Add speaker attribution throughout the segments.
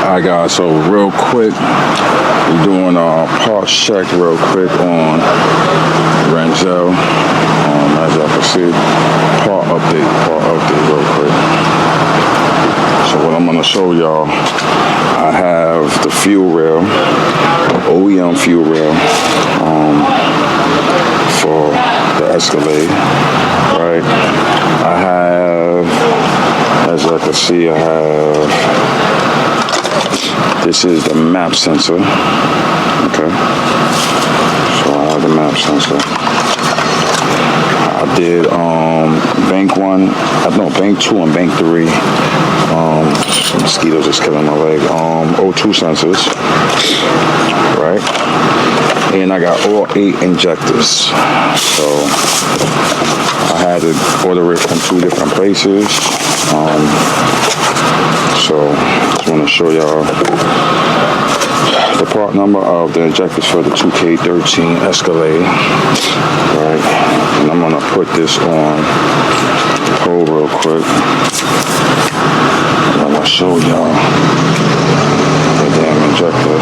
Speaker 1: Alright guys, so real quick, we're doing a parts check real quick on Renzel. As y'all can see, part update real quick. So what I'm gonna show y'all, I have the fuel rail, OEM fuel rail, for the Escalade, right? I have, as y'all can see, I have, this is the map sensor, okay? So I have the map sensor. I did bank 1, no, bank 2 and bank 3. Mosquitoes just killing my leg. O2 sensors, right? And I got all 8 injectors. So I had to order it from 2 different places. So just want to show y'all the part number of the injectors for the 2K13 Escalade, right? And I'm gonna put this on hold real quick. I'm gonna show y'all the damn injector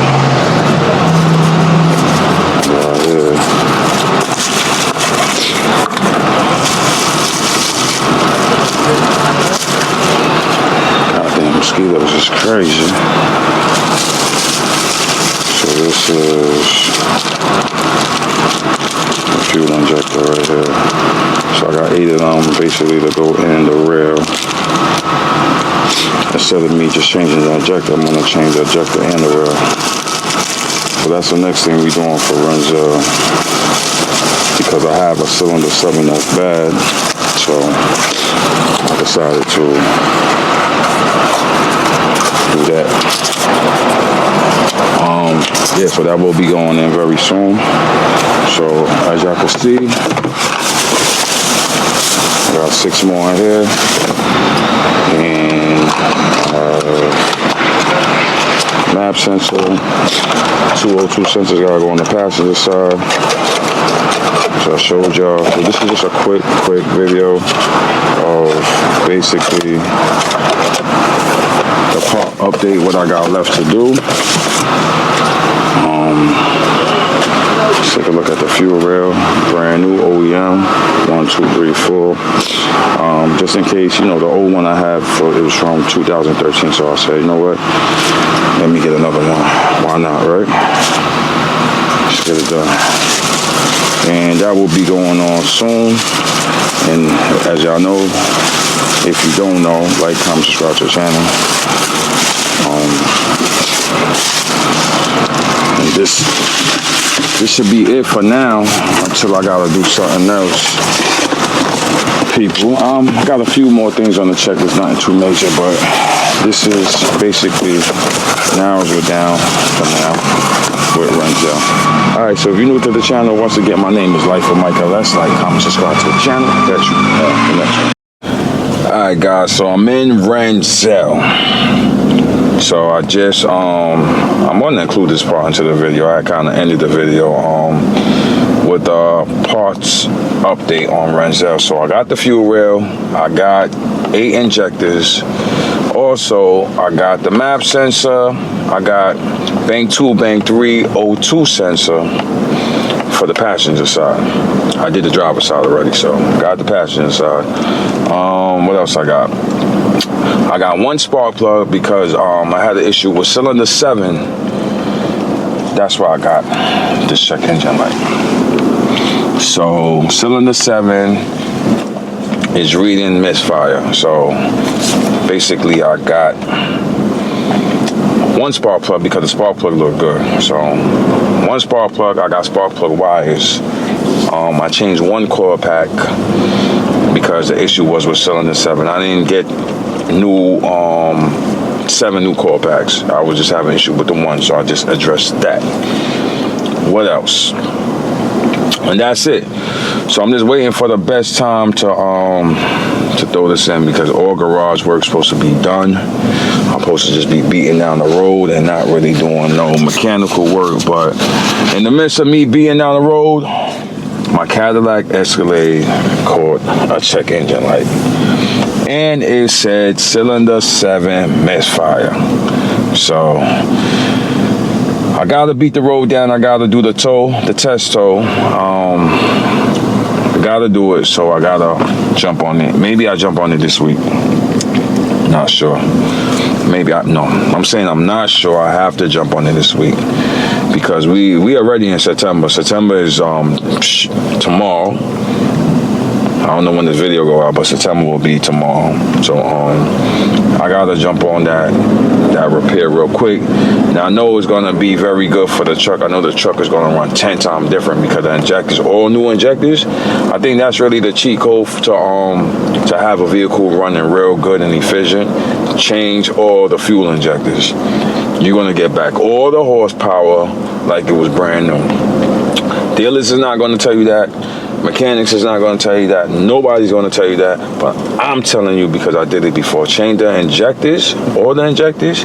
Speaker 1: right here. Goddamn mosquitoes is crazy. So this is the fuel injector right here. So I got 8 of them basically to go in the rail. Instead of me just changing the injector, I'm gonna change the injector and the rail. So that's the next thing we're doing for Renzel, because I have a cylinder 7 that's bad. So I decided to do that. Yeah, so that will be going in very soon. So as y'all can see, I got 6 more in here, and map sensor, 2 O2 sensors gotta go on the passenger side. So I showed y'all. So this is just a quick video of basically the part update, what I got left to do. Let's take a look at the fuel rail, brand new OEM, 1, 2, 3, 4. Just in case, you know, the old one I have, it was from 2013, so I said, you know what, let me get another one. Why not, right? Let's get it done. And that will be going on soon. And as y'all know, if you don't know, like, comment, subscribe to the channel. And this should be it for now until I gotta do something else, people. I got a few more things on the checklist, nothing too major, but this is basically narrows it down for now with Renzel. Alright, so if you're new to the channel, once again, my name is Myke LS. Like, comment, subscribe to the channel. Catch you the next one. Alright guys, so I'm in Renzel. So I just, I'm gonna include this part into the video. I kind of ended the video with the parts update on Renzel. So I got the fuel rail, I got 8 injectors. Also, I got the map sensor, I got bank 2, bank 3, O2 sensor for the passenger side. I did the driver's side already, so got the passenger side. What else I got? I got 1 spark plug because I had an issue with cylinder 7. That's why I got this check engine light. So cylinder 7 is reading Misfire. So basically I got 1 spark plug because the spark plug looked good. So 1 spark plug, I got spark plug wires. I changed 1 core pack because the issue was with cylinder 7. I didn't get new 7 new core packs. I was just having an issue with the 1, so I just addressed that. What else? And that's it. So I'm just waiting for the best time to throw this in, because all garage work's supposed to be done. I'm supposed to just be beating down the road and not really doing no mechanical work. But in the midst of me beating down the road, my Cadillac Escalade caught a check engine light, and it said cylinder 7 misfire. So I gotta beat the road down. I gotta do the tow, the test tow. I gotta do it, so I gotta jump on it. Maybe I jump on it this week. Not sure. I'm saying I'm not sure. I have to jump on it this week because we already in September. September is tomorrow. I don't know when this video go out, but September will be tomorrow. So I gotta jump on that repair real quick. Now I know it's gonna be very good for the truck. I know the truck is gonna run 10 times different because the injectors, all new injectors. I think that's really the cheat code to have a vehicle running real good and efficient. Change all the fuel injectors. You're gonna get back all the horsepower like it was brand new. Dealers is not gonna tell you that. Mechanics is not going to tell you that. Nobody's going to tell you that. But I'm telling you because I did it before. Change the injectors, all the injectors.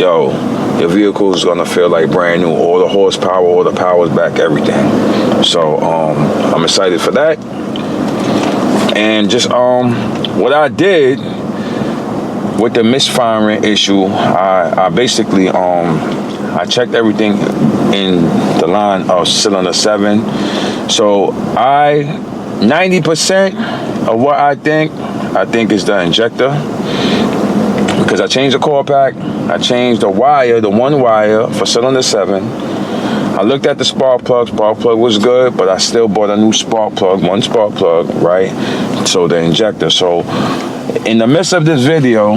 Speaker 1: Yo, your vehicle is going to feel like brand new. All the horsepower, all the power's back, everything. So I'm excited for that. And just what I did with the misfiring issue, I basically I checked everything in the line of cylinder 7. So 90% of what I think is the injector, because I changed the core pack, I changed the wire, the one wire for cylinder 7. I looked at the spark plug was good, but I still bought a new spark plug, one spark plug, right? So the injector. So in the midst of this video,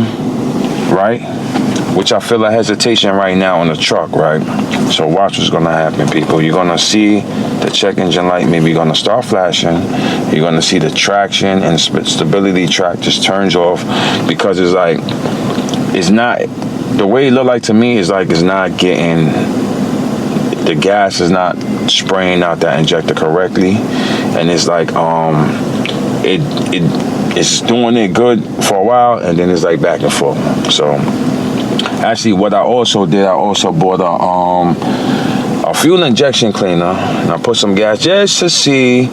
Speaker 1: right, which I feel a hesitation right now on the truck, right? So watch what's gonna happen, people. You're gonna see the check engine light maybe gonna start flashing. You're gonna see the traction and stability track just turns off because it's like, it's not, the way it looked like to me is like it's not getting, the gas is not spraying out that injector correctly. And it's like, it's doing it good for a while and then it's like back and forth. So actually, what I also did, I also bought a fuel injection cleaner, and I put some gas just to see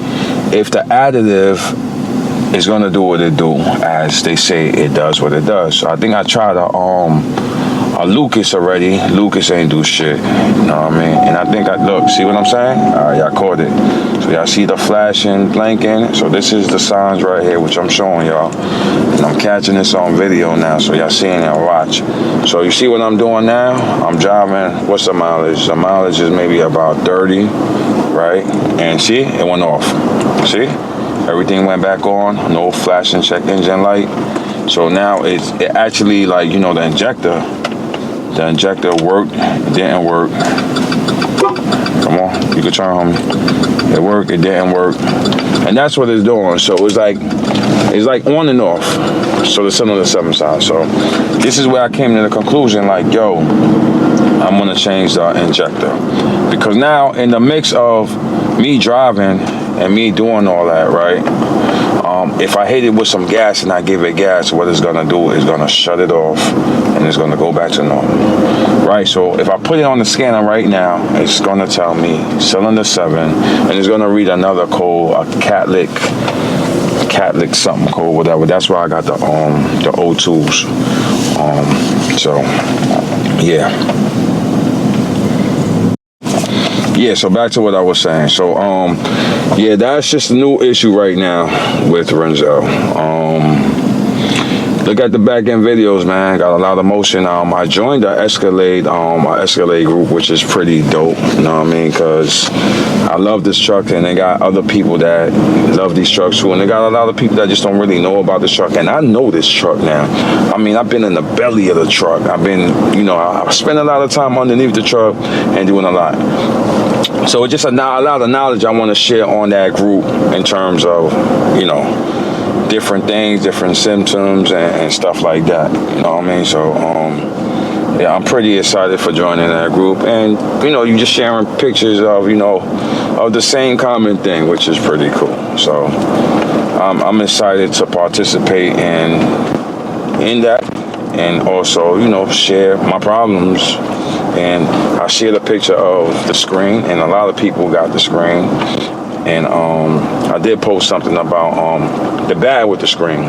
Speaker 1: if the additive is gonna do what it do, as they say it does what it does. So I think I tried a Lucas already. Lucas ain't do shit, you know what I mean? And I think look, see what I'm saying? All right, y'all caught it. So y'all see the flashing, blinking. So this is the signs right here, which I'm showing y'all. And I'm catching this on video now, so y'all seeing it, watch. So you see what I'm doing now? I'm driving, what's the mileage? The mileage is maybe about 30, right? And see, it went off. See? Everything went back on, no flashing check engine light. So now it actually, like, you know, the injector worked, it didn't work. Come on, you can turn, homie. It worked, it didn't work. And that's what it's doing. So it's like on and off. So the cylinder 7 side. So this is where I came to the conclusion, like, yo, I'm gonna change the injector. Because now in the mix of me driving and me doing all that, right? If I hit it with some gas and I give it gas, what it's gonna do is gonna shut it off and it's gonna go back to normal, right? So if I put it on the scanner right now, it's gonna tell me cylinder 7, and it's gonna read another code, a Catholic something code, whatever. That's why I got the O2s. So yeah. Yeah, so back to what I was saying. So, yeah, that's just a new issue right now with Renzo. Look at the back end videos, man. Got a lot of motion. I joined the Escalade, our Escalade group, which is pretty dope. You know what I mean? Because I love this truck, and they got other people that love these trucks too. And they got a lot of people that just don't really know about this truck. And I know this truck now. I mean, I've been in the belly of the truck. I've been, you know, I spent a lot of time underneath the truck and doing a lot. So it's just a lot of knowledge I want to share on that group in terms of, you know, different things, different symptoms and stuff like that. You know what I mean? So, yeah, I'm pretty excited for joining that group. And, you know, you just sharing pictures of, you know, of the same common thing, which is pretty cool. So I'm excited to participate in that and also, you know, share my problems. And I shared a picture of the screen, and a lot of people got the screen. And I did post something about the bad with the screen.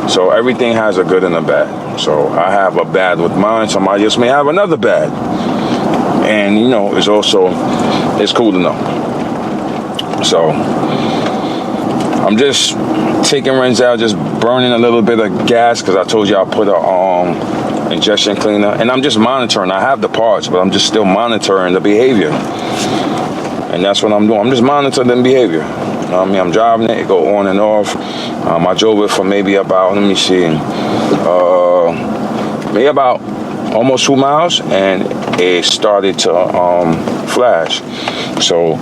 Speaker 1: So everything has a good and a bad. So I have a bad with mine. Somebody else may have another bad. And you know, it's cool to know. So I'm just taking Renzel, just burning a little bit of gas, because I told you I put a injection cleaner, and I'm just monitoring. I have the parts, but I'm just still monitoring the behavior. And that's what I'm doing. I'm just monitoring the behavior. You know what I mean? I'm driving it go on and off. I drove it for maybe about, let me see, maybe about almost 2 miles, and it started to flash. So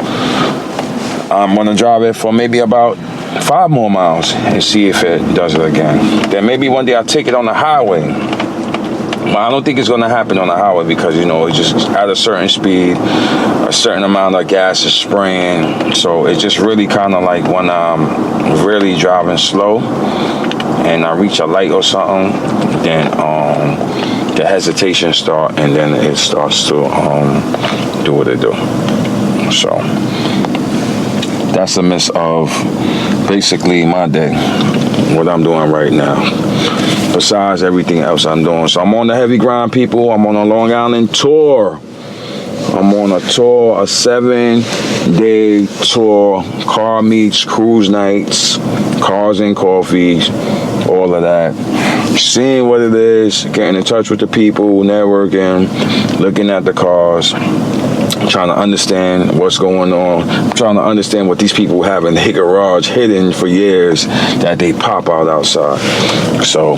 Speaker 1: I'm gonna drive it for maybe about 5 more miles and see if it does it again. Then maybe one day I'll take it on the highway. But I don't think it's gonna happen on the highway, because you know, it's just at a certain speed, a certain amount of gas is spraying. So it's just really kind of like when I'm really driving slow and I reach a light or something, then the hesitation start, and then it starts to do what it do. So that's a miss of basically my day, what I'm doing right now, besides everything else I'm doing. So I'm on the heavy grind, people. I'm on a Long Island tour. I'm on a tour, a 7-day tour, car meets, cruise nights, cars and coffees, all of that. Seeing what it is, getting in touch with the people, networking, looking at the cars, trying to understand what's going on, trying to understand what these people have in their garage hidden for years that they pop out outside. So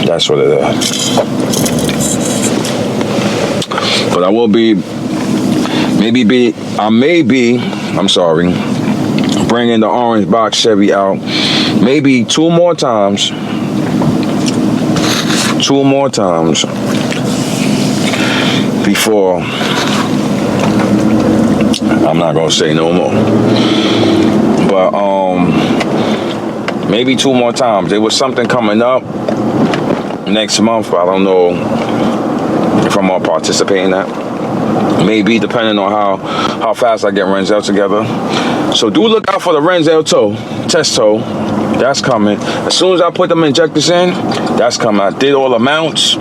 Speaker 1: that's what it is. But I will be, bringing the orange box Chevy out maybe 2 more times. 2 more times before I'm not gonna say no more. But maybe 2 more times. There was something coming up next month, but I don't know if I'm gonna participate in that. Maybe, depending on how fast I get Renzel together. So do look out for the Renzel tow, test tow. That's coming. As soon as I put them injectors in, that's coming. I did all the mounts.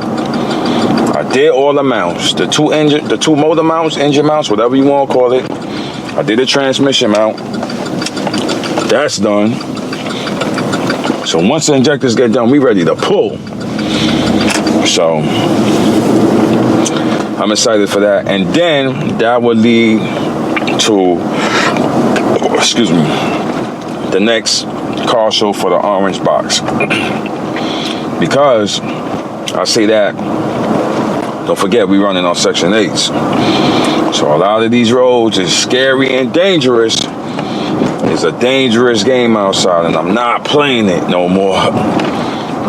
Speaker 1: The 2 motor mounts, engine mounts, whatever you want to call it. I did a transmission mount. That's done. So once the injectors get done, we ready to pull. So I'm excited for that. And then that would lead to, the next car show for the orange box. Because I say that, don't forget, we running on Section 8s. So a lot of these roads is scary and dangerous. It's a dangerous game outside, and I'm not playing it no more.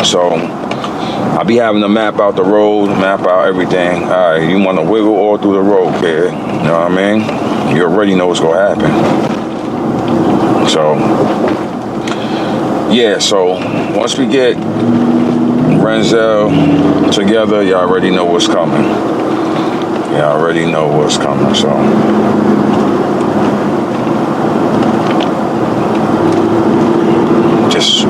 Speaker 1: So I be having to map out the road, map out everything. All right, you want to wiggle all through the road, kid. You know what I mean? You already know what's going to happen. So, yeah, so once we get Renzel together, y'all already know what's coming. Y'all already know what's coming, so. Just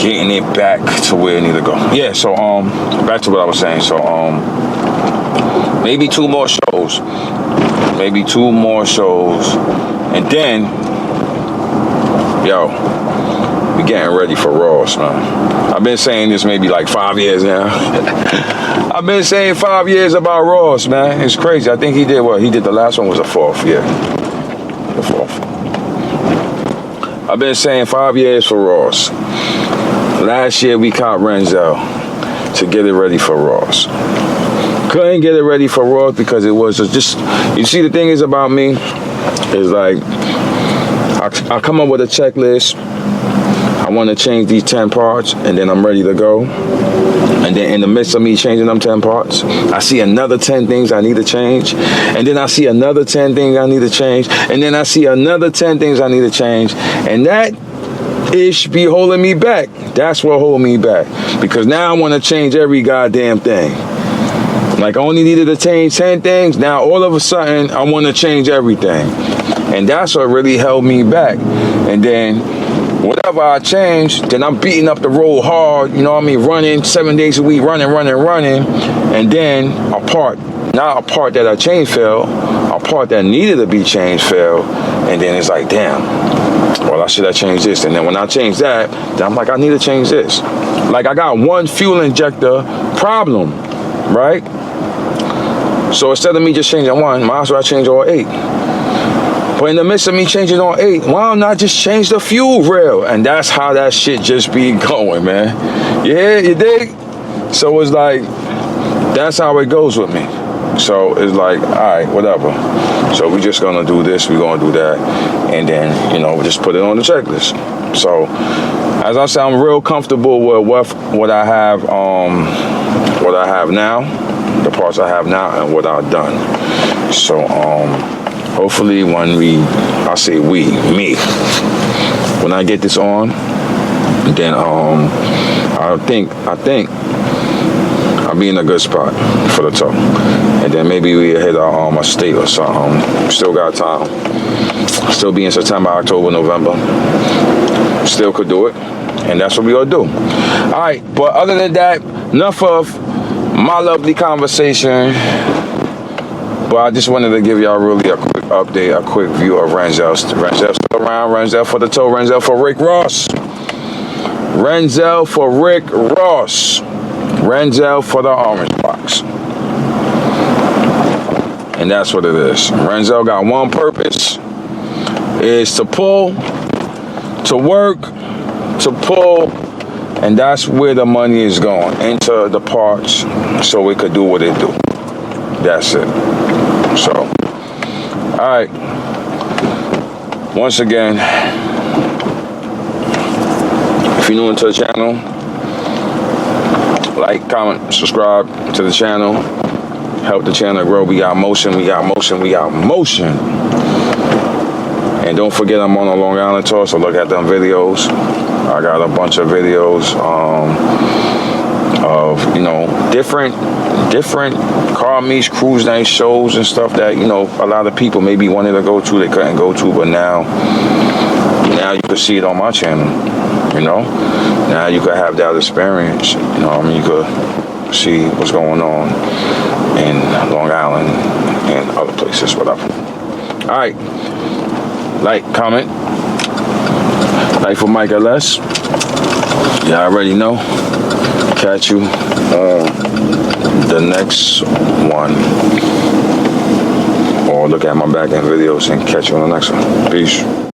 Speaker 1: getting it back to where it need to go. Yeah, so back to what I was saying. So maybe 2 more shows. Maybe 2 more shows. And then, yo, we getting ready for Ross, man. I've been saying this maybe like 5 years now. I've been saying 5 years about Ross, man. It's crazy. I think he did what? He did the last one was the 4th, yeah. The 4th. I've been saying 5 years for Ross. Last year we caught Renzel to get it ready for Ross. Couldn't get it ready for Ross because it was just, you see, the thing is about me is like, I come up with a checklist. I want to change these 10 parts, and then I'm ready to go. And then in the midst of me changing them 10 parts, I see another 10 things I need to change. And then I see another 10 things I need to change. And then I see another 10 things I need to change. And that ish be holding me back. That's what hold me back. Because now I want to change every goddamn thing. Like I only needed to change 10 things. Now all of a sudden I want to change everything. And that's what really held me back. And then whatever I change, then I'm beating up the road hard, you know what I mean, running 7 days a week, running. And then not a part that I changed failed, a part that needed to be changed failed. And then it's like, damn, well, I should have changed this. And then when I change that, then I'm like, I need to change this. Like I got one fuel injector problem, right? So instead of me just changing one, might as well change all 8. But in the midst of me changing all 8, why not just change the fuel rail? And that's how that shit just be going, man. Yeah, you dig? So it's like, that's how it goes with me. So it's like, all right, whatever. So we just gonna do this, we gonna do that, and then, you know, just put it on the checklist. So, as I said, I'm real comfortable with what I have now, the parts I have now, and what I've done. So, hopefully when me, when I get this on, then I think I'll be in a good spot for the tow. And then maybe we hit a state or something. Still got time. Still be in September, October, November. Still could do it. And that's what we gonna do. All right, but other than that, enough of my lovely conversation. But I just wanted to give y'all really a quick update, a quick view of Renzel. Renzel still around, Renzel for the tow, Renzel for Rick Ross. Renzel for Rick Ross. Renzel for the orange box. And that's what it is. Renzel got one purpose. Is to pull, to work, to pull, and that's where the money is going, into the parts, so it could do what it do. That's it. So, all right. Once again, if you're new to the channel, like, comment, subscribe to the channel. Help the channel grow. We got motion. And don't forget, I'm on a Long Island tour, so look at them videos. I got a bunch of videos of, you know, different car meets, cruise night shows and stuff that, you know, a lot of people maybe wanted to go to, they couldn't go to, but now you can see it on my channel, you know. Now you could have that experience, you know what I mean? You could see what's going on in Long Island and other places, whatever. All right. Like, comment. Like for Myke LS. Y'all already know. Catch you on the next one. Or look at my back end videos and catch you on the next one. Peace.